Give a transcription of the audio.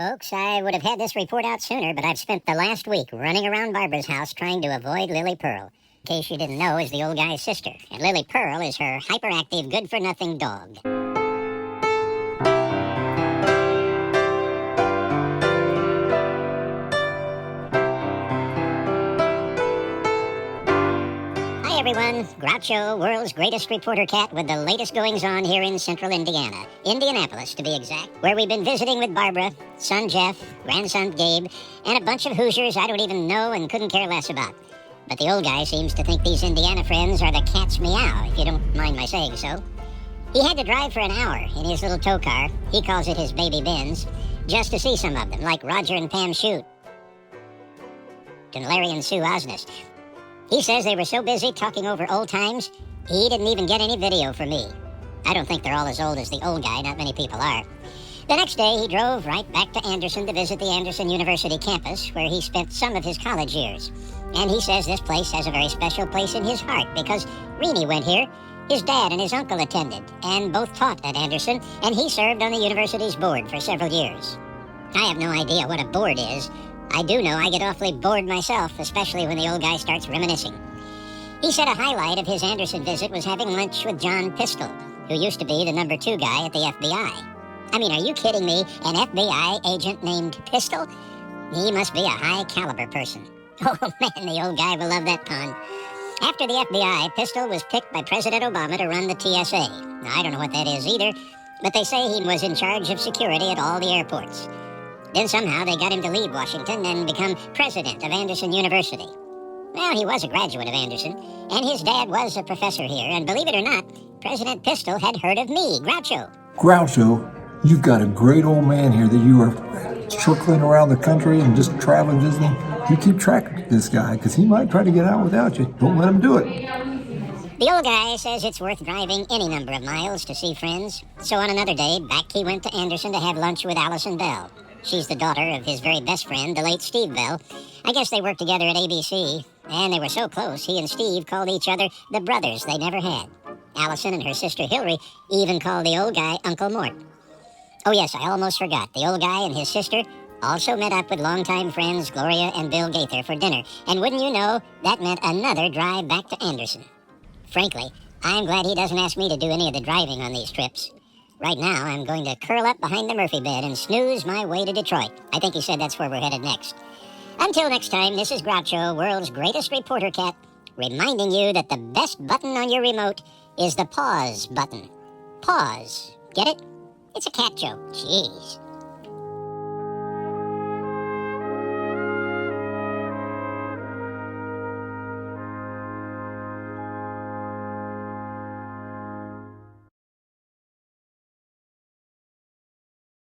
Folks, I would have had this report out sooner, but I've spent the last week running around Barbara's house trying to avoid Lily Pearl. In case you didn't know, is the old guy's sister, and Lily Pearl is her hyperactive, good-for-nothing dog. Hi everyone, Groucho, world's greatest reporter cat with the latest goings-on here in central Indiana. Indianapolis, to be exact, where we've been visiting with Barbara, son Jeff, grandson Gabe, and a bunch of Hoosiers I don't even know and couldn't care less about. But the old guy seems to think these Indiana friends are the cat's meow, if you don't mind my saying so. He had to drive for an hour in his little tow car, he calls it his baby Benz, just to see some of them, like Roger and Pam Shute, and Larry and Sue Osnes. He says they were so busy talking over old times, he didn't even get any video for me. I don't think they're all as old as the old guy, not many people are. The next day, he drove right back to Anderson to visit the Anderson University campus, where he spent some of his college years. And he says this place has a very special place in his heart, because Reenie went here, his dad and his uncle attended, and both taught at Anderson, and he served on the university's board for several years. I have no idea what a board is. I do know I get awfully bored myself, especially when the old guy starts reminiscing. He said a highlight of his Anderson visit was having lunch with John Pistol, who used to be the number 2 guy at the FBI. I mean, are you kidding me? An FBI agent named Pistol? He must be a high-caliber person. Oh, man, the old guy will love that pun. After the FBI, Pistol was picked by President Obama to run the TSA. Now, I don't know what that is either, but they say he was in charge of security at all the airports. Then somehow they got him to leave Washington and become president of Anderson University. Well, he was a graduate of Anderson, and his dad was a professor here, and believe it or not, President Pistol had heard of me, Groucho. Groucho, you've got a great old man here that you are circling around the country and just traveling, visiting. You keep track of this guy, because he might try to get out without you. Don't let him do it. The old guy says it's worth driving any number of miles to see friends. So on another day, back he went to Anderson to have lunch with Allison Bell. She's the daughter of his very best friend, the late Steve Bell. I guess they worked together at ABC, and they were so close, he and Steve called each other the brothers they never had. Allison and her sister Hillary even called the old guy Uncle Mort. Oh yes, I almost forgot. The old guy and his sister also met up with longtime friends Gloria and Bill Gaither for dinner, and wouldn't you know, that meant another drive back to Anderson. Frankly, I'm glad he doesn't ask me to do any of the driving on these trips. Right now, I'm going to curl up behind the Murphy bed and snooze my way to Detroit. I think he said that's where we're headed next. Until next time, this is Groucho, world's greatest reporter cat, reminding you that the best button on your remote is the pause button. Pause. Get it? It's a cat joke. Jeez.